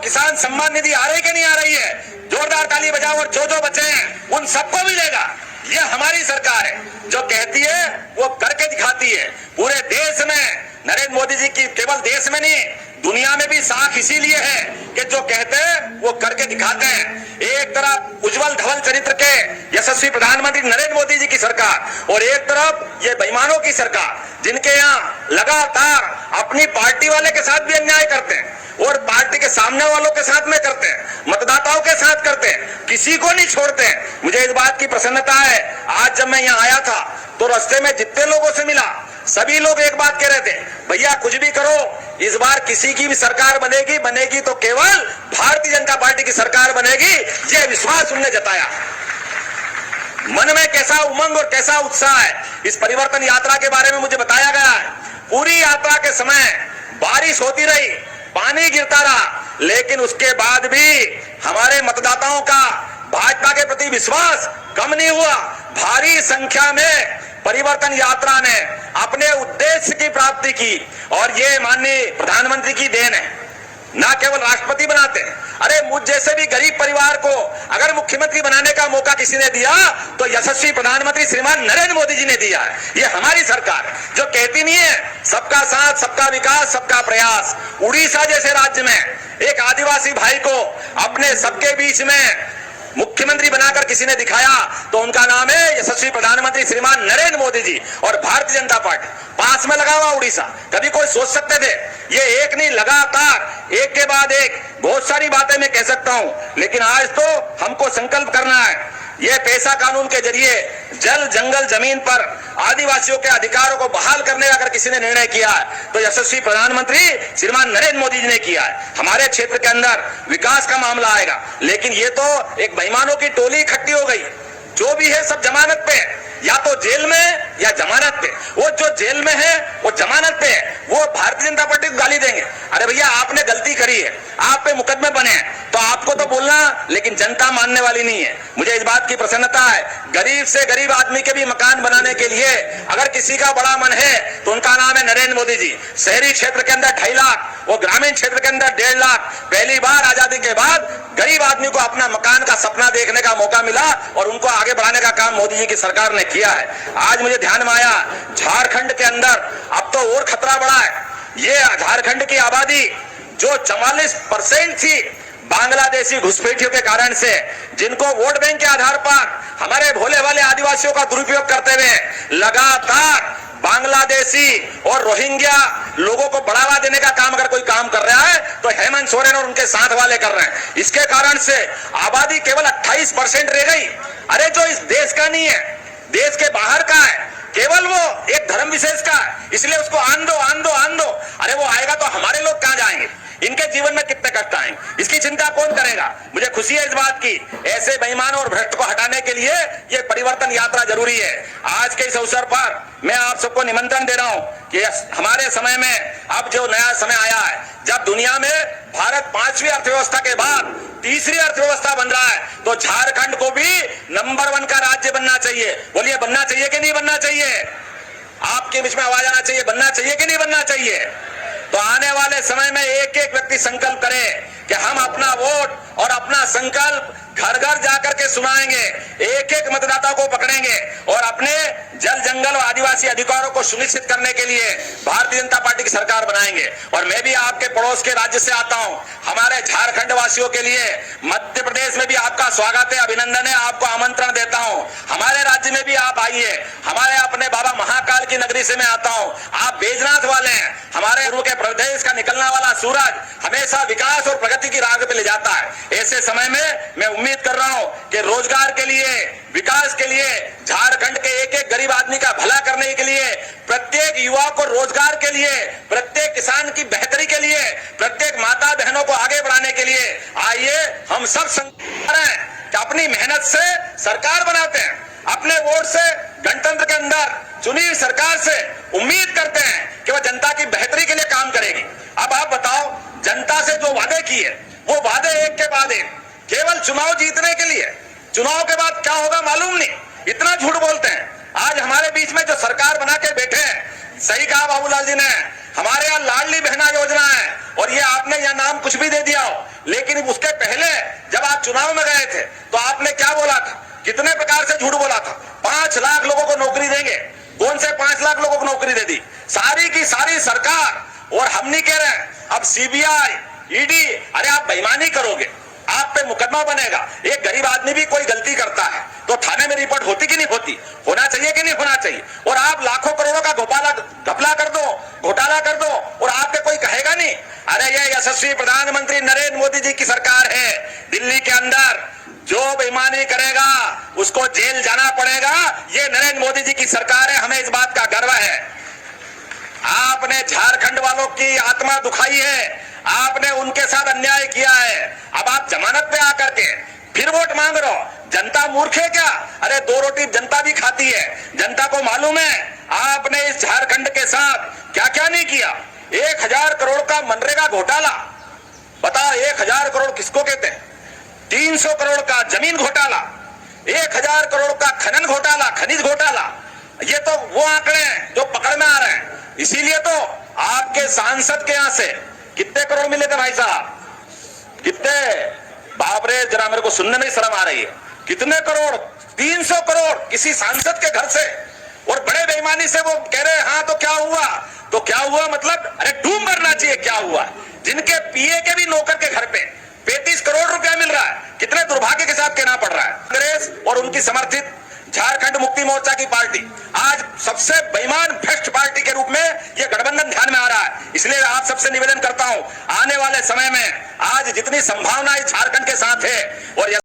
किसान सम्मान निधि आ रही कि नहीं आ रही है? जोरदार ताली बजाओ और जो बचे हैं उन सबको मिलेगा। ये हमारी सरकार है जो कहती है वो करके दिखाती है। पूरे देश में नरेंद्र मोदी जी की, केवल देश में नहीं दुनिया में भी साख इसीलिए है कि जो कहते हैं वो करके दिखाते हैं। एक तरफ उज्जवल धवल चरित्र के यशस्वी प्रधानमंत्री नरेंद्र मोदी जी की सरकार और एक तरफ ये बेईमानों की सरकार, जिनके यहाँ लगातार अपनी पार्टी वाले के साथ भी अन्याय करते हैं और पार्टी के सामने वालों के साथ में करते हैं, मतदाताओं के साथ करते हैं, किसी को नहीं छोड़ते हैं। मुझे इस बात की प्रसन्नता है, आज जब मैं यहाँ आया था तो रास्ते में जितने लोगों से मिला सभी लोग एक बात कह रहे थे, भैया कुछ भी करो, इस बार किसी की भी सरकार बनेगी तो केवल भारतीय जनता पार्टी की सरकार बनेगी। ये विश्वास उन्होंने जताया। मन में कैसा उमंग और कैसा उत्साह है। इस परिवर्तन यात्रा के बारे में मुझे बताया गया है, पूरी यात्रा के समय बारिश होती रही, पानी गिरता रहा, लेकिन उसके बाद भी हमारे मतदाताओं का भाजपा के प्रति विश्वास कम नहीं हुआ। भारी संख्या में परिवर्तन यात्रा ने अपने उद्देश्य की प्राप्ति की और ये माननीय प्रधानमंत्री की देन है। ना केवल राष्ट्रपति बनाते हैं, अरे मुझ जैसे भी गरीब परिवार को अगर मुख्यमंत्री बनाने का मौका किसी ने दिया तो यशस्वी प्रधानमंत्री श्रीमान नरेंद्र मोदी जी ने दिया है। ये हमारी सरकार जो कहती नहीं है सबका साथ, सबका विकास, सबका प्रयास। उड़ीसा जैसे राज्य में एक आदिवासी भाई को अपने सबके बीच में मुख्यमंत्री बनाकर किसी ने दिखाया तो उनका नाम है यशस्वी प्रधानमंत्री श्रीमान नरेंद्र मोदी जी और भारतीय जनता पार्टी। पास में लगा हुआ उड़ीसा, कभी कोई सोच सकते थे? ये एक नहीं, लगातार एक के बाद एक बहुत सारी बातें मैं कह सकता हूं, लेकिन आज तो हमको संकल्प करना है। ये पैसा कानून के जरिए जल, जंगल, जमीन पर आदिवासियों के अधिकारों को बहाल करने का अगर किसी ने निर्णय किया है तो यशस्वी प्रधानमंत्री श्रीमान नरेंद्र मोदी जी ने किया है। हमारे क्षेत्र के अंदर विकास का मामला आएगा, लेकिन ये तो एक बेईमानों की टोली इकट्ठी हो गई। जो भी है सब जमानत पे, या तो जेल में या जमानत पे। वो जो जेल में है वो जमानत पे है, वो भारतीय जनता पार्टी को गाली देंगे। अरे भैया आपने गलती करी है, आप पे मुकदमे बने हैं तो आपको तो बोलना, लेकिन जनता मानने वाली नहीं है। मुझे इस बात की प्रसन्नता है, गरीब से गरीब आदमी के भी मकान बनाने के लिए अगर किसी का बड़ा मन है तो उनका नाम है नरेंद्र मोदी जी। शहरी क्षेत्र के अंदर 2.5 लाख, वो ग्रामीण क्षेत्र के अंदर 1.5 लाख। पहली बार आजादी के बाद गरीब आदमी को अपना मकान का सपना देखने का मौका मिला और उनको आगे बढ़ाने का काम मोदी जी की सरकार ने किया है। आज मुझे ध्यान में आया, झारखंड के अंदर अब तो और खतरा बढ़ा है। ये झारखंड की आबादी जो 44% थी बांग्लादेशी घुसपैठियों के कारण से, जिनको वोट बैंक के आधार पर हमारे भोले वाले आदिवासियों का दुरुपयोग करते हुए लगातार बांग्लादेशी और रोहिंग्या लोगों को बढ़ावा देने का काम अगर कोई काम कर रहा है तो हेमंत सोरेन और उनके साथ वाले कर रहे हैं। इसके कारण से आबादी केवल 28% रह गई। अरे जो इस देश का नहीं है, देश के बाहर का है, केवल वो एक धर्म विशेष का है, इसलिए उसको आन दो। अरे वो आएगा तो हमारे लोग कहां जाएंगे? इनके जीवन में कितने कष्ट आएंगे, इसकी चिंता कौन करेगा? मुझे खुशी है इस बात की, ऐसे बेईमान और भ्रष्ट को हटाने के लिए ये परिवर्तन यात्रा जरूरी है। आज के इस अवसर पर मैं आप सबको निमंत्रण दे रहा हूं कि हमारे समय में अब जो नया समय आया है, जब दुनिया में भारत 5वीं अर्थव्यवस्था के बाद तीसरी अर्थव्यवस्था बन रहा है, तो झारखंड को भी नंबर 1 का राज्य बनना चाहिए। बोलिए बनना चाहिए कि नहीं बनना चाहिए? आपके बीच में आवाज आना चाहिए, बनना चाहिए कि नहीं बनना चाहिए? तो आने वाले समय में एक एक व्यक्ति संकल्प करे कि हम अपना वोट और अपना संकल्प घर घर जाकर के सुनाएंगे, एक एक मतदाता को पकड़ेंगे और अपने जल, जंगल और आदिवासी अधिकारों को सुनिश्चित करने के लिए भारतीय जनता पार्टी की सरकार बनाएंगे। और मैं भी आपके पड़ोस के राज्य से आता हूं, हमारे झारखंड वासियों के लिए मध्य प्रदेश में भी आपका स्वागत है, अभिनंदन है, आपको आमंत्रण देता हूं। हमारे राज्य में भी आप आइए, हमारे अपने बाबा महाकाल की नगरी से मैं आता हूं। आप बैजनाथ वाले हैं, हमारे गुरु के प्रदेश का निकलना वाला सूरज हमेशा विकास और प्रगति की राह पे ले जाता है। ऐसे समय में मैं उम्मीद कर रहा हूं कि रोजगार के लिए, विकास के लिए, झारखंड के एक एक गरीब आदमी का भला करने के लिए, प्रत्येक युवा को रोजगार के लिए, प्रत्येक किसान की बेहतरी के लिए, प्रत्येक माता बहनों को आगे बढ़ाने के लिए आइए हम सब संकल्प करें कि अपनी मेहनत से सरकार बनाते हैं, अपने वोट से गणतंत्र के अंदर चुनी हुई सरकार से उम्मीद करते हैं कि वह जनता की बेहतरी के लिए काम करेगी। अब आप बताओ, जनता से जो वादे किए वो वादे एक के बाद एक, केवल चुनाव जीतने के लिए, चुनाव के बाद क्या होगा मालूम नहीं, इतना झूठ बोलते हैं। आज हमारे बीच में जो सरकार बना के बैठे हैं, सही कहा बाबूलाल जी ने, हमारे यहाँ लाडली बहना योजना है और ये आपने यहाँ नाम कुछ भी दे दिया हो, लेकिन उसके पहले जब आप चुनाव में गए थे तो आपने क्या बोला था, कितने प्रकार से झूठ बोला था। 5 लाख लोगों को नौकरी देंगे, कौन से 5 लाख लोगों को नौकरी दे दी? सारी की सारी सरकार। और हम नहीं कह रहे हैं अब सीबीआई ईडी, अरे आप बेईमानी करोगे, आप पे मुकदमा बनेगा। एक गरीब आदमी भी कोई गलती करता है तो थाने में रिपोर्ट होती कि नहीं होती? होना चाहिए कि नहीं होना चाहिए? और आप लाखों करोड़ों का घपला कर दो, घोटाला कर दो और आपके कोई कहेगा नहीं। अरे ये यशस्वी प्रधानमंत्री नरेंद्र मोदी जी की सरकार है। दिल्ली के अंदर जो बेईमानी करेगा उसको जेल जाना पड़ेगा। ये नरेंद्र मोदी जी की सरकार है, हमें इस बात का गर्व है। आपने झारखंड वालों की आत्मा दुखाई है, आपने उनके साथ अन्याय किया है। अब आप जमानत पे आकर के फिर वोट मांग रहे हो। जनता मूर्ख है क्या? अरे 2 रोटी जनता भी खाती है। जनता को मालूम है आपने इस झारखंड के साथ क्या क्या नहीं किया। 1000 करोड़ का मनरेगा घोटाला, बताओ 1000 करोड़ किसको कहते हैं? 300 करोड़ का जमीन घोटाला, 1000 करोड़ का खनन घोटाला, खनिज घोटाला। ये तो वो आंकड़े हैं जो पकड़ में आ रहे हैं। इसीलिए तो आपके सांसद के यहां से कितने करोड़ मिले थे भाई साहब? कितने? बाप रे, जरा मेरे को सुनने में शर्म आ रही है। कितने करोड़? 300 करोड़ किसी सांसद के घर से। और बड़े बेईमानी से वो कह रहे हाँ तो क्या हुआ, तो क्या हुआ मतलब? अरे डूब मरना चाहिए क्या हुआ। जिनके पीए के भी नौकर के घर पे 35 करोड़ रुपया मिल रहा है। कितने दुर्भाग्य के साथ कहना पड़ रहा है। कांग्रेस और उनकी समर्थित झारखंड मुक्ति मोर्चा की पार्टी आज सबसे बेईमान भ्रष्ट पार्टी के रूप में यह गठबंधन ध्यान में आ रहा है। इसलिए आप सबसे निवेदन करता हूं, आने वाले समय में आज जितनी संभावनाएं झारखंड के साथ है और